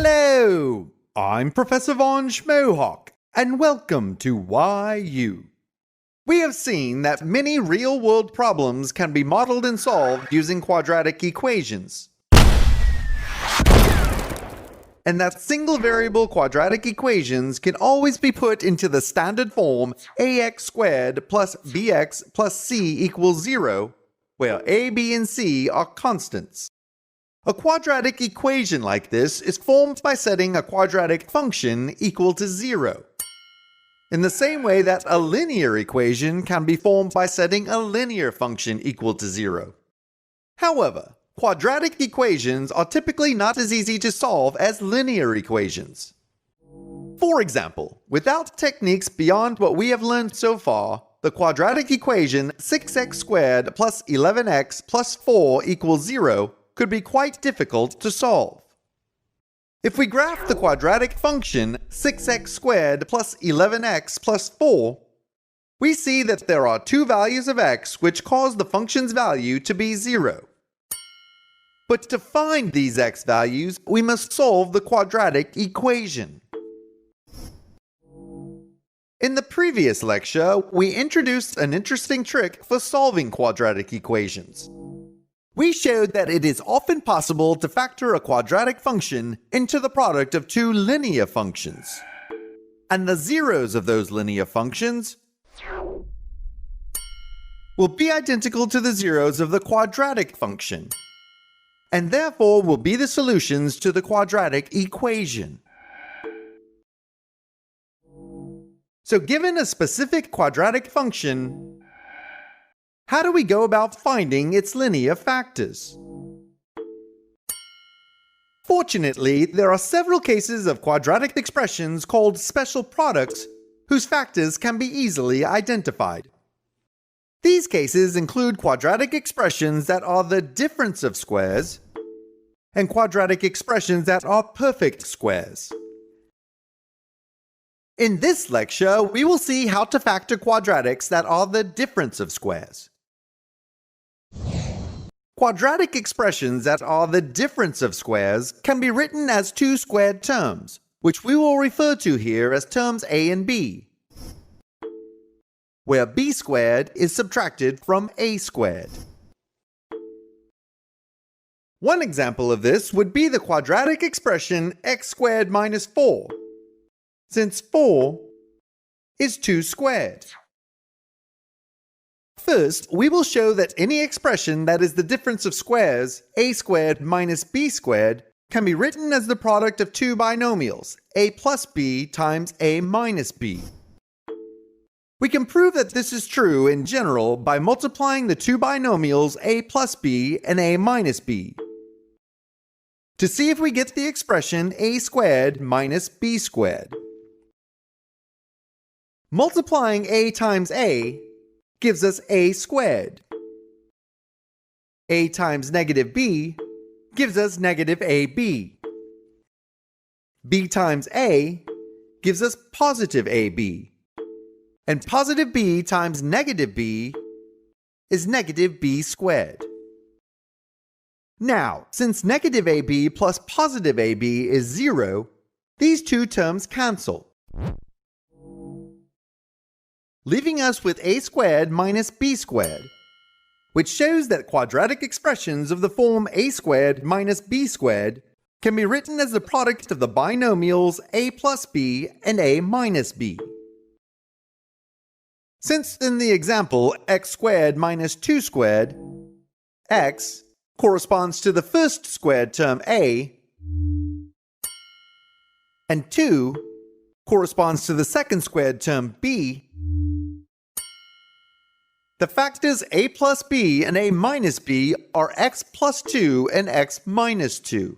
Hello, I'm Professor Von Schmohawk, and welcome to YU. We have seen that many real-world problems can be modeled and solved using quadratic equations, and that single-variable quadratic equations can always be put into the standard form ax squared plus bx plus c equals 0, where a, b, and c are constants. A quadratic equation like this is formed by setting a quadratic function equal to 0. In the same way that a linear equation can be formed by setting a linear function equal to 0. However, quadratic equations are typically not as easy to solve as linear equations. For example, without techniques beyond what we have learned so far, the quadratic equation 6x squared plus 11x plus 4 equals 0 could be quite difficult to solve. If we graph the quadratic function 6x squared plus 11x plus 4, we see that there are two values of x which cause the function's value to be 0. But to find these x values, we must solve the quadratic equation. In the previous lecture, we introduced an interesting trick for solving quadratic equations. We showed that it is often possible to factor a quadratic function into the product of two linear functions, and the zeros of those linear functions will be identical to the zeros of the quadratic function, and therefore will be the solutions to the quadratic equation. So given a specific quadratic function, how do we go about finding its linear factors? Fortunately, there are several cases of quadratic expressions called special products whose factors can be easily identified. These cases include quadratic expressions that are the difference of squares and quadratic expressions that are perfect squares. In this lecture, we will see how to factor quadratics that are the difference of squares. Quadratic expressions that are the difference of squares can be written as two squared terms, which we will refer to here as terms a and b, where b squared is subtracted from a squared. One example of this would be the quadratic expression x squared minus 4, since 4 is 2 squared. First, we will show that any expression that is the difference of squares, a squared minus b squared, can be written as the product of two binomials, a plus b times a minus b. We can prove that this is true in general by multiplying the two binomials a plus b and a minus b, to see if we get the expression a squared minus b squared. Multiplying a times a gives us a squared. A times negative b gives us negative ab. B times a gives us positive ab. And positive b times negative b is negative b squared. Now, since negative ab plus positive ab is 0, these two terms cancel, leaving us with a squared minus b squared, which shows that quadratic expressions of the form a squared minus b squared can be written as the product of the binomials a plus b and a minus b. Since in the example x squared minus 2 squared, x corresponds to the first squared term a, and 2 corresponds to the second squared term b, the factors a plus b and a minus b are x plus 2 and x minus 2.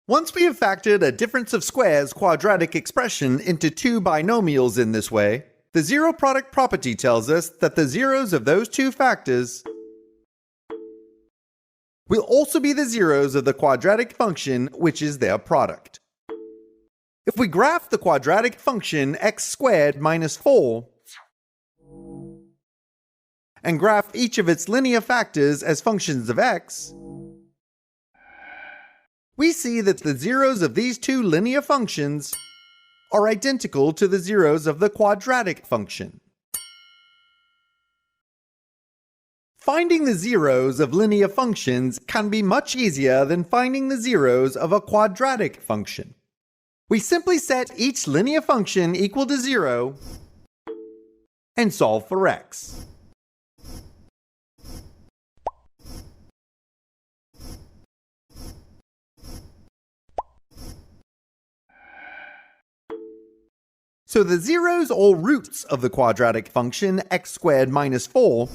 Once we have factored a difference of squares quadratic expression into two binomials in this way, the zero product property tells us that the zeros of those two factors will also be the zeros of the quadratic function, which is their product. If we graph the quadratic function x squared minus 4 and graph each of its linear factors as functions of x, we see that the zeros of these two linear functions are identical to the zeros of the quadratic function. Finding the zeros of linear functions can be much easier than finding the zeros of a quadratic function. We simply set each linear function equal to 0 and solve for x. So the zeros or roots of the quadratic function x squared minus 4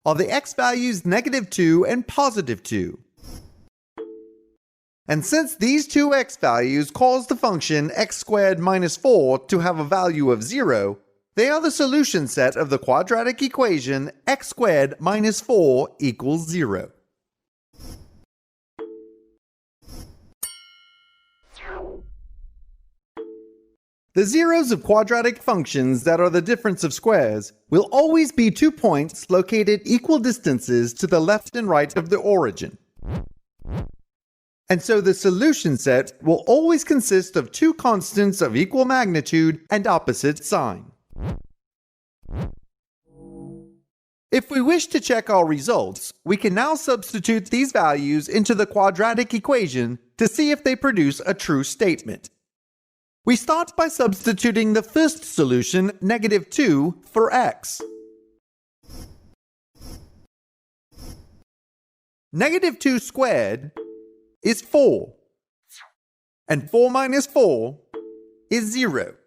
are the x values -2 and +2. And since these two x values cause the function x squared minus 4 to have a value of 0, they are the solution set of the quadratic equation x squared minus 4 equals 0. The zeros of quadratic functions that are the difference of squares will always be 2 points located equal distances to the left and right of the origin. And so the solution set will always consist of 2 constants of equal magnitude and opposite sign. If we wish to check our results, we can now substitute these values into the quadratic equation to see if they produce a true statement. We start by substituting the first solution, -2, for x. -2 squared is 4, and 4 minus 4 is 0.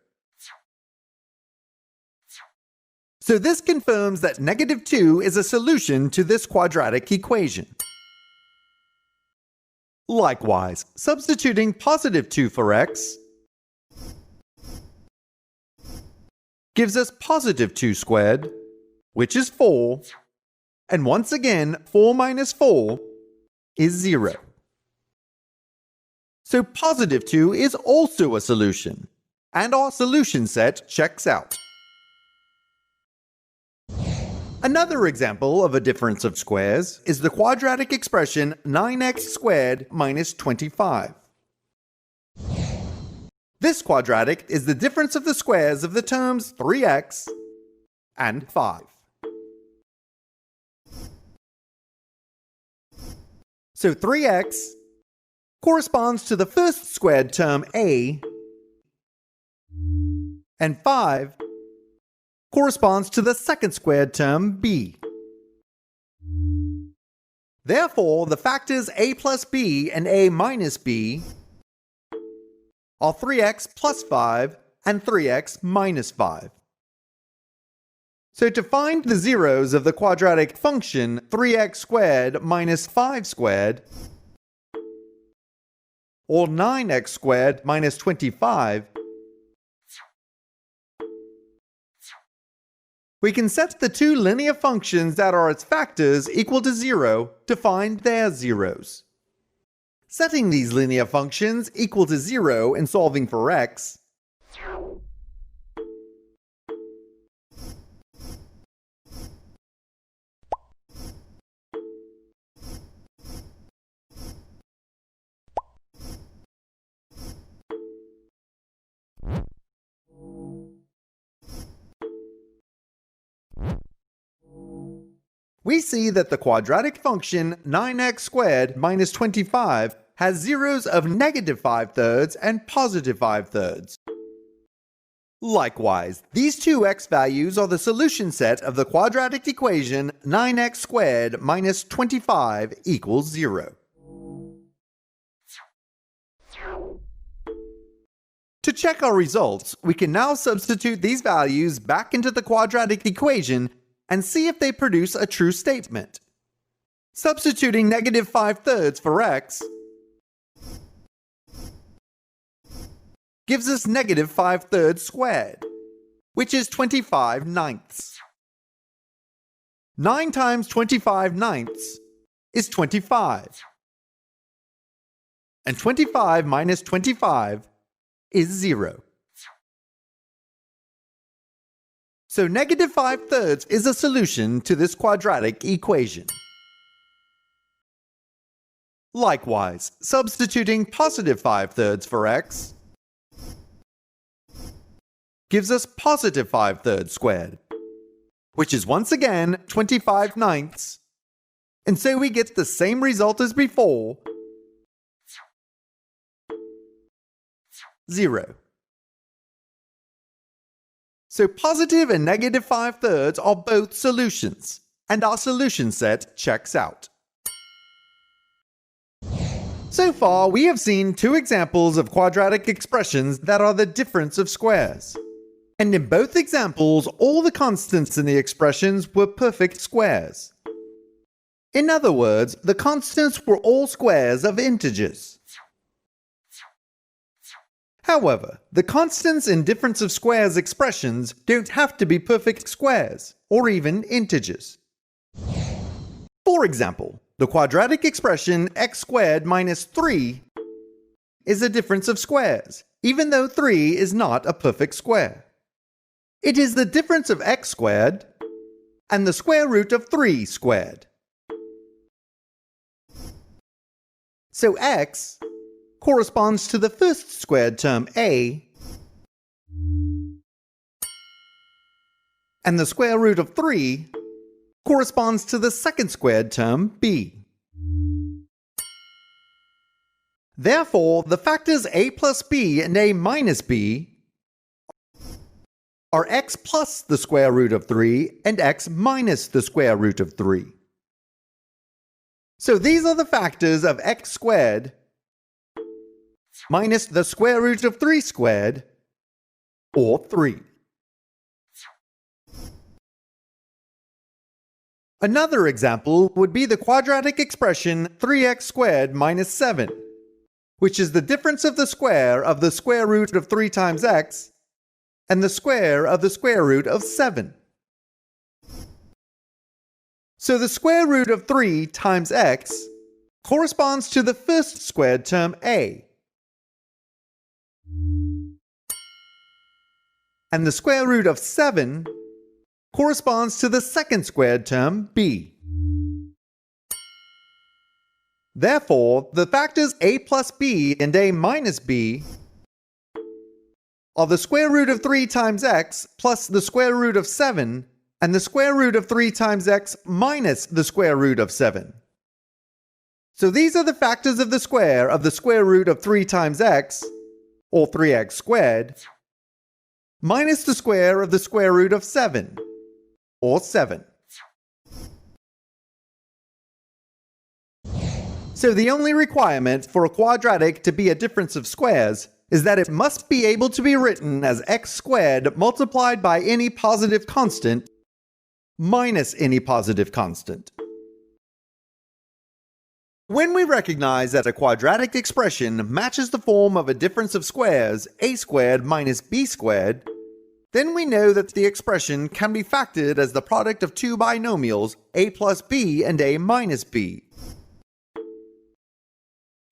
So this confirms that -2 is a solution to this quadratic equation. Likewise, substituting +2 for x gives us +2 squared, which is 4, and once again 4 minus 4 is 0. So +2 is also a solution, and our solution set checks out. Another example of a difference of squares is the quadratic expression 9x squared minus 25. This quadratic is the difference of the squares of the terms 3x and 5. So 3x corresponds to the first squared term a, and 5 corresponds to the second squared term b. Therefore, the factors a plus b and a minus b are 3x plus 5 and 3x minus 5. So to find the zeros of the quadratic function 3x squared minus 5 squared, or 9x squared minus 25, we can set the two linear functions that are its factors equal to 0 to find their zeros. Setting these linear functions equal to 0 and solving for x we see that the quadratic function 9x squared minus 25 has zeros of -5/3 and +5/3. Likewise, these two x values are the solution set of the quadratic equation 9x squared minus 25 equals 0. To check our results, we can now substitute these values back into the quadratic equation and see if they produce a true statement. Substituting -5/3 for x gives us -5/3 squared, which is 25/9. 9 times 25/9 is 25. And 25 minus 25 is 0. So -5/3 is a solution to this quadratic equation. Likewise, substituting positive 5/3 for x gives us positive 5/3 squared, which is once again 25/9. And so we get the same result as before, 0. So positive and negative 5/3 are both solutions, and our solution set checks out. So far, we have seen two examples of quadratic expressions that are the difference of squares. And in both examples, all the constants in the expressions were perfect squares. In other words, the constants were all squares of integers. However, the constants in difference of squares expressions don't have to be perfect squares, or even integers. For example, the quadratic expression x squared minus 3 is a difference of squares, even though 3 is not a perfect square. It is the difference of x squared and the square root of 3 squared. So x corresponds to the first squared term a, and the square root of 3 corresponds to the second squared term b. Therefore, the factors a plus b and a minus b are x plus the square root of 3 and x minus the square root of 3. So these are the factors of x squared minus the square root of 3 squared, or 3. Another example would be the quadratic expression 3x squared minus 7, which is the difference of the square root of 3 times x and the square root of 7. So the square root of 3 times x corresponds to the first squared term a, and the square root of 7 corresponds to the second squared term b. Therefore, the factors a plus b and a minus b are the square root of 3 times x plus the square root of 7 and the square root of 3 times x minus the square root of 7. So these are the factors of the square root of 3 times x, or 3x squared, minus the square root of 7, or 7. So the only requirement for a quadratic to be a difference of squares is that it must be able to be written as x squared multiplied by any positive constant minus any positive constant. When we recognize that a quadratic expression matches the form of a difference of squares, a squared minus b squared, then we know that the expression can be factored as the product of two binomials, a plus b and a minus b,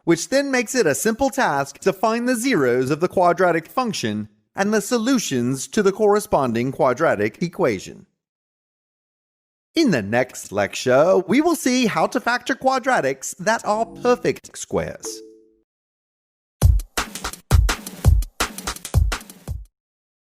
which then makes it a simple task to find the zeros of the quadratic function and the solutions to the corresponding quadratic equation. In the next lecture, we will see how to factor quadratics that are perfect squares.